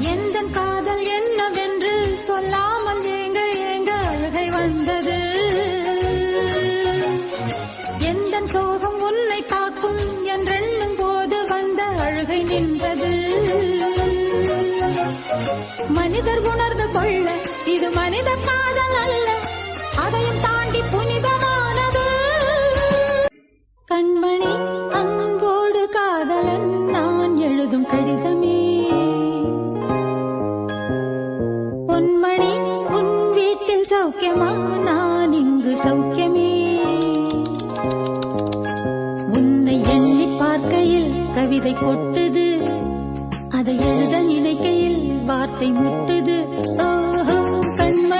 எந்தன் காதல் என்னவென்று சொல்லாமல் ஏங்க ஏங்க அழுகை வந்தது. எந்தன் சோகம் உன்னை தாக்கும் என்றெண்ணும் போது வந்த அழுகை நின்றது. மனிதர் உணர்ந்து கொள்ள இது மனித காதல் அல்ல, அதையும் தாண்டி புனிதமானது. கண்மணி அன்போடு காதலன் நான் எழுதும் கடிதமே. பொன்மணி உன் வீட்டில் சௌக்கியமா, நான் இங்கு சௌக்கியமே. உன்னை எண்ணி பார்க்கையில் கவிதை கொட்டுது, அதை எழுத நினைக்கையில் வார்த்தை முட்டுது. ஓஹோ கண்மணி